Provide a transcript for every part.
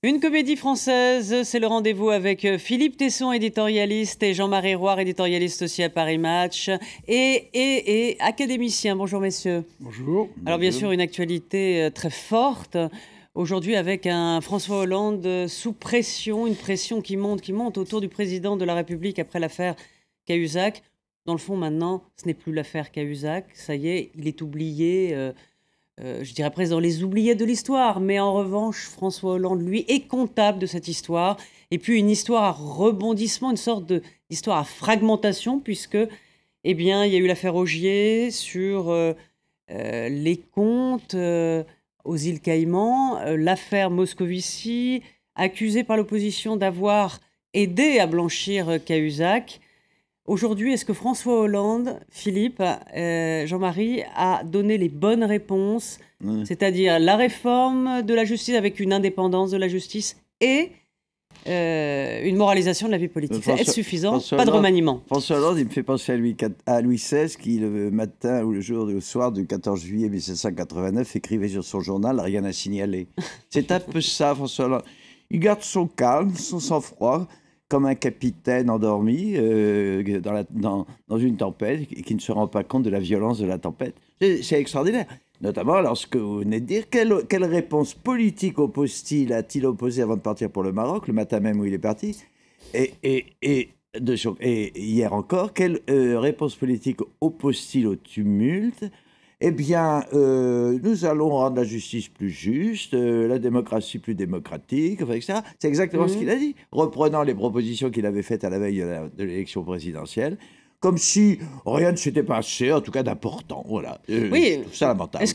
Une comédie française, c'est le rendez-vous avec Philippe Tesson, éditorialiste, et Jean-Marie Roire, éditorialiste aussi à Paris Match, et académicien. Bonjour messieurs. Bonjour. Alors bien sûr, une actualité très forte, aujourd'hui avec un François Hollande sous pression, une pression qui monte autour du président de la République après l'affaire Cahuzac. Dans le fond, maintenant, ce n'est plus l'affaire Cahuzac, ça y est, il est oublié. Je dirais presque dans les oubliés de l'histoire. Mais en revanche, François Hollande, lui, est comptable de cette histoire. Et puis une histoire à rebondissement, une sorte d'histoire à fragmentation, puisque, eh bien, il y a eu l'affaire Augier sur les comptes aux îles Caïmans, l'affaire Moscovici, accusé par l'opposition d'avoir aidé à blanchir Cahuzac. Aujourd'hui, est-ce que François Hollande, Philippe, Jean-Marie, a donné les bonnes réponses, c'est-à-dire la réforme de la justice avec une indépendance de la justice et une moralisation de la vie politique? Est-ce suffisant? Pas de remaniement. François Hollande, il me fait penser à Louis XVI qui, le matin ou le soir du 14 juillet 1789, écrivait sur son journal « Rien à signaler ». C'est un peu ça, François Hollande. Il garde son calme, son sang-froid, comme un capitaine endormi dans une tempête et qui ne se rend pas compte de la violence de la tempête. C'est extraordinaire. Notamment lorsque vous venez de dire quelle réponse politique a-t-il opposé avant de partir pour le Maroc, le matin même où il est parti, et hier encore, quelle réponse politique oppose-t-il au tumulte? Eh bien, nous allons rendre la justice plus juste, la démocratie plus démocratique, enfin, etc. C'est exactement ce qu'il a dit, reprenant les propositions qu'il avait faites à la veille de l'élection présidentielle, comme si rien ne s'était passé, en tout cas d'important. Voilà. Oui. Ça lamentable. Est-ce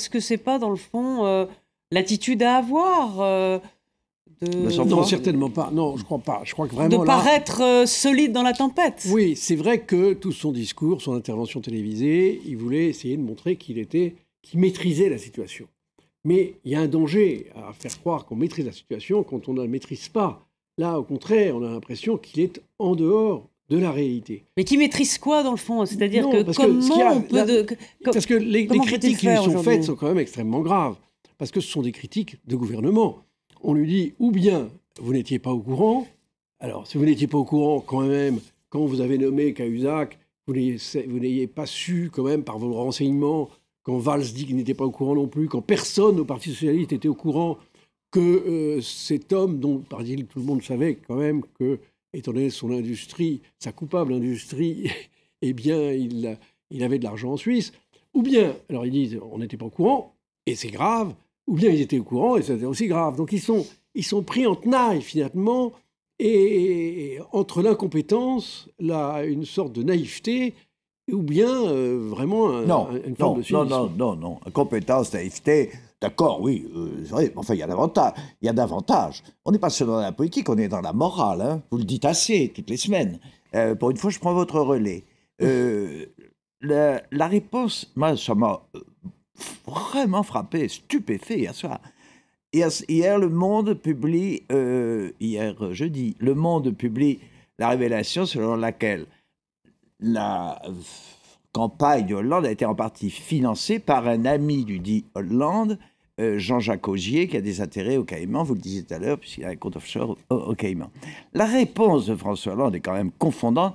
que c'est pas dans le fond l'attitude à avoir Non, certainement pas. Non, je crois pas. Je crois que vraiment de paraître solide dans la tempête. Oui, c'est vrai que tout son discours, son intervention télévisée, il voulait essayer de montrer qu'il maîtrisait la situation. Mais il y a un danger à faire croire qu'on maîtrise la situation quand on ne la maîtrise pas. Là, au contraire, on a l'impression qu'il est en dehors de la réalité. Mais qui maîtrise quoi, dans le fond? C'est-à-dire parce que les critiques qui lui sont faites sont quand même extrêmement graves. Parce que ce sont des critiques de gouvernement. On lui dit, ou bien vous n'étiez pas au courant. Alors, si vous n'étiez pas au courant, quand même, quand vous avez nommé Cahuzac, vous n'ayez pas su, quand même, par vos renseignements, quand Valls dit qu'il n'était pas au courant non plus, quand personne au Parti socialiste était au courant que cet homme, dont, paraît-il, tout le monde savait quand même que, étant donné son industrie, sa coupable industrie, eh bien, il avait de l'argent en Suisse. Ou bien, alors ils disent, on n'était pas au courant, et c'est grave, ou bien ils étaient au courant, et c'était aussi grave. Donc ils sont pris en tenaille, finalement, et entre l'incompétence, une sorte de naïveté, ou bien vraiment une forme de cynisme. Non. Incompétence, naïveté, d'accord, oui, c'est vrai. Enfin, il y a davantage. On n'est pas seulement dans la politique, on est dans la morale. Hein. Vous le dites assez, toutes les semaines. Pour une fois, je prends votre relais. La réponse, moi, ça m'a vraiment frappé, stupéfait hier soir. Hier, Le Monde publie, hier jeudi, Le Monde publie la révélation selon laquelle la campagne de Hollande a été en partie financée par un ami du dit Hollande, Jean-Jacques Augier, qui a des intérêts au Caïmans, vous le disiez tout à l'heure, puisqu'il a un compte offshore au Caïmans. La réponse de François Hollande est quand même confondante.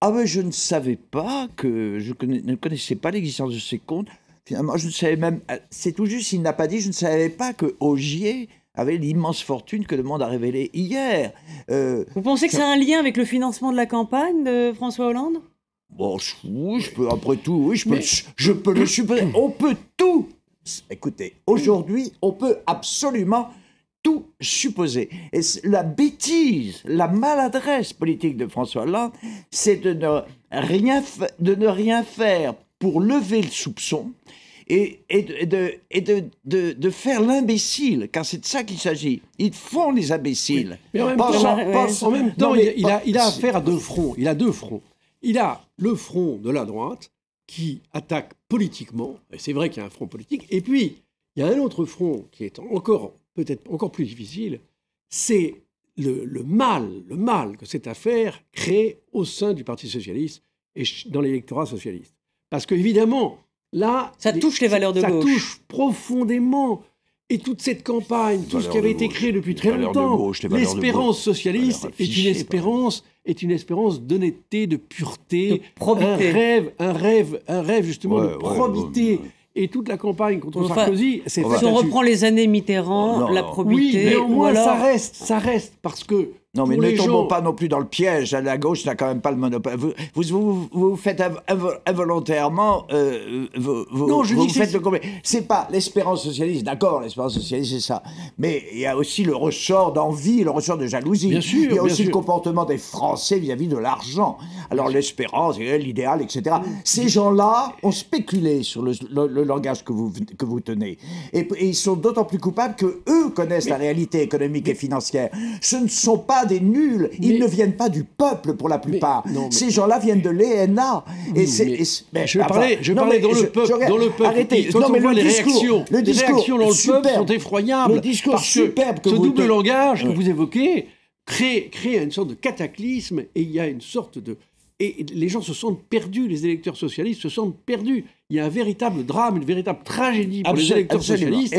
Ah ben, je ne savais pas ne connaissais pas l'existence de ces comptes. Finalement, je ne savais même... C'est tout juste, il n'a pas dit, je ne savais pas que Augier avait l'immense fortune que Le Monde a révélée hier. Vous pensez que ça a un lien avec le financement de la campagne de François Hollande? Bon, oui, je peux, après tout, oui, je peux le supposer. On peut tout... Écoutez, aujourd'hui, on peut absolument tout supposer. Et la bêtise, la maladresse politique de François Hollande, c'est de ne rien faire pour lever le soupçon et de faire l'imbécile, car c'est de ça qu'il s'agit. Ils font les imbéciles. Oui. Mais en même temps, il a affaire à deux fronts. Il a deux fronts. Il a le front de la droite qui attaque politiquement, et c'est vrai qu'il y a un front politique, et puis il y a un autre front qui est peut-être encore plus difficile, c'est le mal que cette affaire crée au sein du Parti socialiste et dans l'électorat socialiste. Parce qu'évidemment, là... Ça touche les valeurs de gauche. Ça touche profondément Et toute cette campagne, tout ce qui avait été créé depuis très longtemps, l'espérance socialiste est une espérance d'honnêteté, de pureté, de probité. un rêve justement de probité. Et toute la campagne contre Sarkozy, c'est si on reprend les années Mitterrand, la probité... Oui, néanmoins, ça reste, parce que... Non, mais ne tombons pas non plus dans le piège. La gauche n'a quand même pas le monopole. Vous faites involontairement... non, je dis que c'est pas l'espérance socialiste, d'accord, l'espérance socialiste, c'est ça. Mais il y a aussi le ressort d'envie, le ressort de jalousie. Bien sûr, il y a aussi le comportement des Français vis-à-à-vis de l'argent. Alors l'espérance, l'idéal, etc. Ces gens-là ont spéculé sur le langage que vous tenez. Et ils sont d'autant plus coupables qu'eux connaissent la réalité économique et financière. Ce ne sont pas des nuls. Ils ne viennent pas du peuple pour la plupart. Ces gens-là viennent de l'ENA. Je parlais dans le peuple. Arrêtez. Quand on voit les réactions dans le peuple sont effroyables. Le discours superbe que ce double langage que vous évoquez crée une sorte de cataclysme et il y a une sorte de... Et les gens se sentent perdus, les électeurs socialistes se sentent perdus. Il y a un véritable drame, une véritable tragédie pour les électeurs socialistes.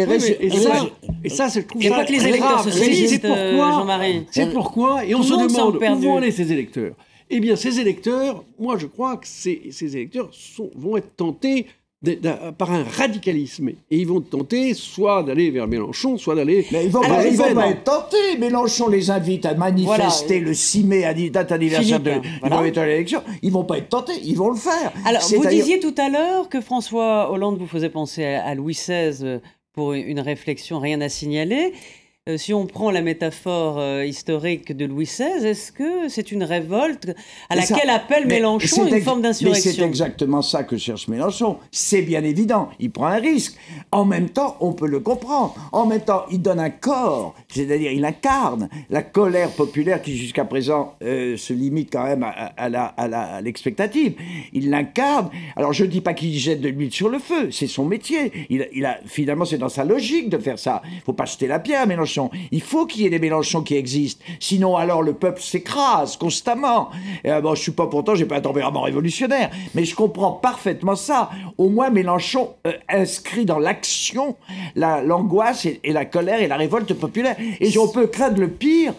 Et ça, je trouve ça très grave. C'est pourquoi, et on se demande où vont aller ces électeurs. Eh bien, ces électeurs, moi je crois que ces électeurs vont être tentés par un radicalisme. Et ils vont tenter soit d'aller vers Mélenchon, soit d'aller... Mais ils vont pas être tentés. Mélenchon les invite à manifester le 6 mai, date anniversaire de l'élection. Ils vont pas être tentés, ils vont le faire. Alors, vous disiez tout à l'heure que François Hollande vous faisait penser à Louis XVI pour une réflexion, rien à signaler. Si on prend la métaphore historique de Louis XVI, est-ce que c'est une révolte à laquelle appelle Mélenchon une forme d'insurrection? Mais c'est exactement ça que cherche Mélenchon. C'est bien évident. Il prend un risque. En même temps, on peut le comprendre. En même temps, il donne un corps. C'est-à-dire, il incarne la colère populaire qui, jusqu'à présent, se limite quand même à l'expectative. Il l'incarne. Alors, je ne dis pas qu'il jette de l'huile sur le feu. C'est son métier. Finalement, c'est dans sa logique de faire ça. Il ne faut pas jeter la pierre, Mélenchon. Il faut qu'il y ait des Mélenchons qui existent. Sinon, alors, le peuple s'écrase constamment. Je suis pas pourtant, j'ai pas un tempérament révolutionnaire, mais je comprends parfaitement ça. Au moins, Mélenchon inscrit dans l'action l'angoisse et la colère et la révolte populaire. Et on peut craindre le pire,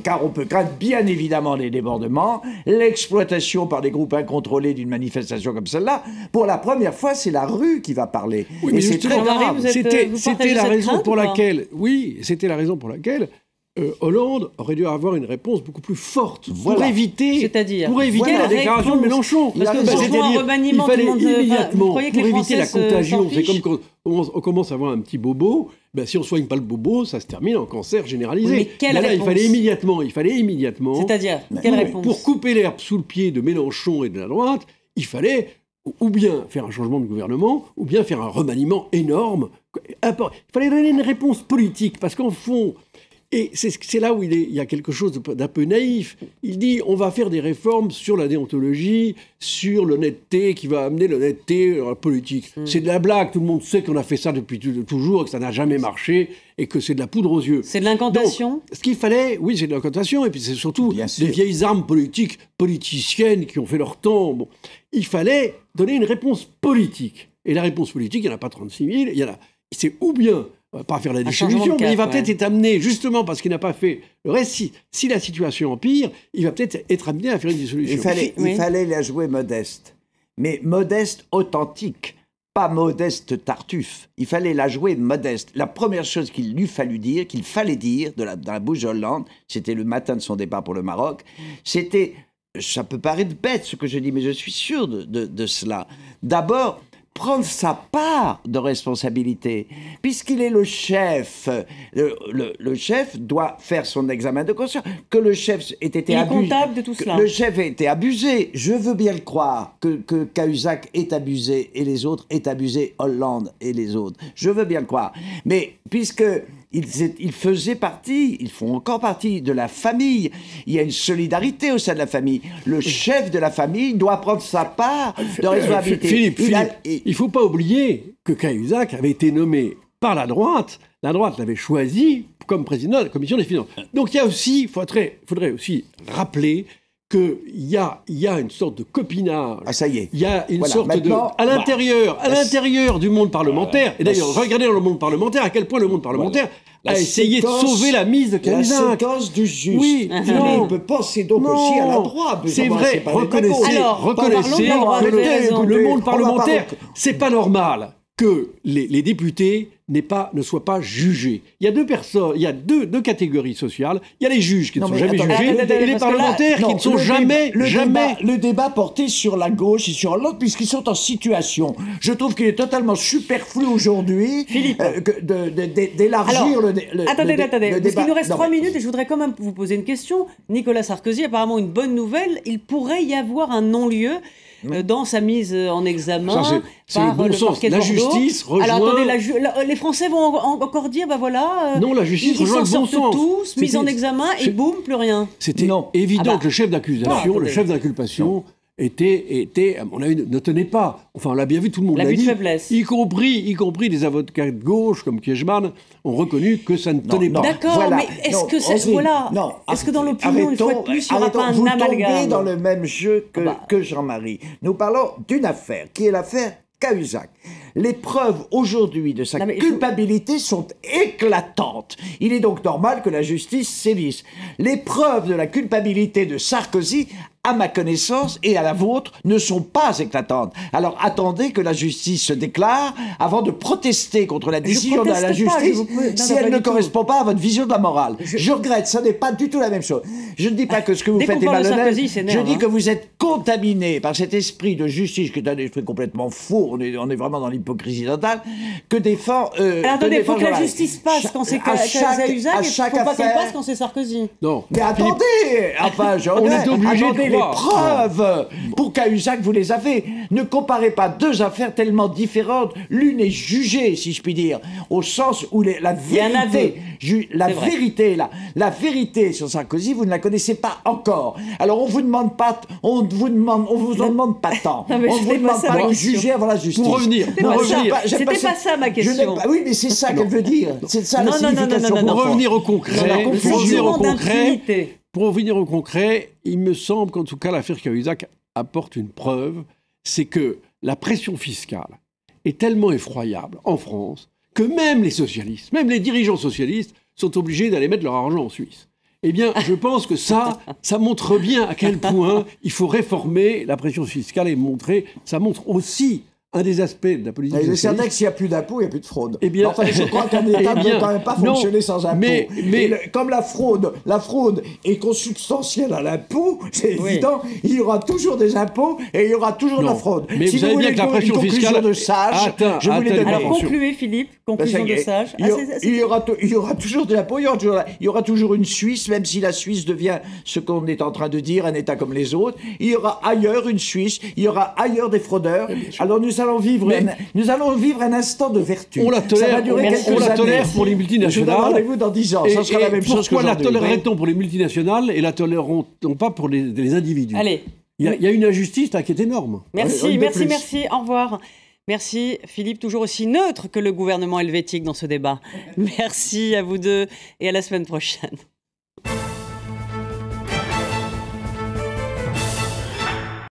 car on peut craindre bien évidemment les débordements, l'exploitation par des groupes incontrôlés d'une manifestation comme celle-là. Pour la première fois, c'est la rue qui va parler. Oui, mais c'est très grave. C'était la raison pour laquelle... Oui, c'était la raison pour laquelle Hollande aurait dû avoir une réponse beaucoup plus forte pour éviter la déclaration de Mélenchon. Parce que il fallait immédiatement, pour éviter la contagion, c'est comme quand on commence à avoir un petit bobo, si on ne soigne pas le bobo, ça se termine en cancer généralisé. Mais là, il fallait immédiatement... C'est-à-dire, quelle réponse? Pour couper l'herbe sous le pied de Mélenchon et de la droite, il fallait ou bien faire un changement de gouvernement, ou bien faire un remaniement énorme. Il fallait donner une réponse politique, parce qu'en fond, et c'est là où il y a quelque chose d'un peu naïf, il dit on va faire des réformes sur la déontologie, sur l'honnêteté, qui va amener l'honnêteté à la politique. C'est de la blague, tout le monde sait qu'on a fait ça depuis toujours, et que ça n'a jamais marché, et que c'est de la poudre aux yeux. C'est de l'incantation? Donc, ce qu'il fallait, oui, c'est de l'incantation, et puis c'est surtout des vieilles armes politiciennes qui ont fait leur temps. Bon. Il fallait donner une réponse politique. Et la réponse politique, il n'y en a pas 36 000, c'est ou bien, on va pas faire la dissolution, mais il va peut-être être amené, justement parce qu'il n'a pas fait le reste, si la situation empire, il va peut-être être amené à faire une dissolution. Il fallait la jouer modeste, mais modeste authentique, pas modeste Tartuffe. Il fallait la jouer modeste. La première chose qu'il fallait dire dans la bouche d'Hollande, c'était le matin de son départ pour le Maroc, c'était, ça peut paraître bête ce que je dis, mais je suis sûr de cela. D'abord, prendre sa part de responsabilité, puisqu'il est le chef. Le chef doit faire son examen de conscience. Que le chef ait été abusé. Il est comptable de tout cela. Le chef a été abusé. Je veux bien le croire que Cahuzac est abusé et les autres est abusé, Hollande et les autres. Je veux bien le croire. Mais puisque ils faisaient partie, ils font encore partie de la famille. Il y a une solidarité au sein de la famille. Le chef de la famille doit prendre sa part de responsabilité. Philippe, il ne faut pas oublier que Cahuzac avait été nommé par la droite. La droite l'avait choisi comme président de la Commission des finances. Donc il faudrait aussi rappeler qu'il y a une sorte de copinage. Ah, ça y est. Il y a une sorte de... À l'intérieur du monde parlementaire, et d'ailleurs, regardez dans le monde parlementaire à quel point le monde parlementaire a essayé de sauver la mise de Cahuzac. La séquence du juste. Oui, Philippe, pensez donc aussi à la droite. C'est vrai, reconnaissez que le monde parlementaire, c'est pas normal que les députés ne soient pas jugés. Il y a deux personnes, il y a deux catégories sociales. Il y a les juges qui ne sont jamais jugés et les parlementaires qui ne sont jamais. Le débat porté sur la gauche et sur l'autre, puisqu'ils sont en situation. Je trouve qu'il est totalement superflu aujourd'hui d'élargir le débat. Attendez, parce qu'il nous reste 3 minutes et je voudrais quand même vous poser une question. Nicolas Sarkozy, apparemment une bonne nouvelle, il pourrait y avoir un non-lieu dans sa mise en examen c'est le bon sens. La justice rejoint... Alors attendez, les Français vont encore dire, non, la justice rejoint le bon sens. Tous, mise en examen et boum, plus rien. C'était évident que le chef d'accusation, le chef d'inculpation était, à mon avis, ne tenait pas. Enfin, on l'a bien vu, tout le monde l'a dit. Faiblesse. Y compris des avocats de gauche comme Kiechman ont reconnu que ça ne tenait pas. D'accord, mais est-ce que dans l'opinion, une fois de plus, il n'y aura pas un amalgame? Vous tombez dans le même jeu que Jean-Marie. Nous parlons d'une affaire, qui est l'affaire Cahuzac. Les preuves aujourd'hui de sa culpabilité sont éclatantes. Il est donc normal que la justice sévisse. Les preuves de la culpabilité de Sarkozy, à ma connaissance et à la vôtre, ne sont pas éclatantes. Alors attendez que la justice se déclare avant de protester contre la décision de la justice si elle ne correspond pas à votre vision de la morale. Je regrette, ça n'est pas du tout la même chose. Je ne dis pas que ce que vous faites est malhonnête, je dis que vous êtes contaminé par cet esprit de justice qui est un esprit complètement faux, on est vraiment dans l'hypocrisie totale, que défend... Alors attendez, il faut que la justice passe quand c'est Cahuzac, il ne faut pas qu'elle passe quand c'est Sarkozy. Non. Mais attendez, enfin, on est obligé de les preuves pour Cahuzac, vous les avez. Ne comparez pas deux affaires tellement différentes. L'une est jugée, si je puis dire, au sens où la vérité sur Sarkozy, vous ne la connaissez pas encore. Alors on vous demande pas tant. On ne vous demande pas de juger avant la justice. Pour revenir. C'était pas ça ma question. Oui, mais c'est ça qu'elle veut dire. C'est ça la signification. Pour revenir au concret. Pour revenir au concret, il me semble qu'en tout cas, l'affaire Cahuzac apporte une preuve, c'est que la pression fiscale est tellement effroyable en France que même les socialistes, même les dirigeants socialistes, sont obligés d'aller mettre leur argent en Suisse. Eh bien, je pense que ça montre bien à quel point il faut réformer la pression fiscale et ça montre aussi un des aspects de la politique socialiste. C'est certain que s'il n'y a plus d'impôts, il n'y a plus de fraude. Eh bien, enfin, je crois qu'un État ne peut quand même pas fonctionner sans impôts. Comme la fraude est consubstantielle à l'impôt, c'est évident, il y aura toujours des impôts et il y aura toujours de la fraude. Mais si vous savez bien que la pression fiscale de sage, je vous l'ai donné. Alors concluez, Philippe, conclusion de sage. Il y aura toujours de l'impôt, il y aura toujours une Suisse, même si la Suisse devient ce qu'on est en train de dire, un État comme les autres. Il y aura ailleurs une Suisse, il y aura ailleurs des fraudeurs. Alors nous allons vivre un instant de vertu. On la tolère pour les multinationales. Je vous donne rendez-vous dans 10 ans. Ça sera la même chose pourquoi la tolérerait-on pour les multinationales et la toléreront-on pas pour les individus? Allez. Il y a une injustice là qui est énorme. Merci. Au revoir. Merci Philippe, toujours aussi neutre que le gouvernement helvétique dans ce débat. Merci à vous deux et à la semaine prochaine.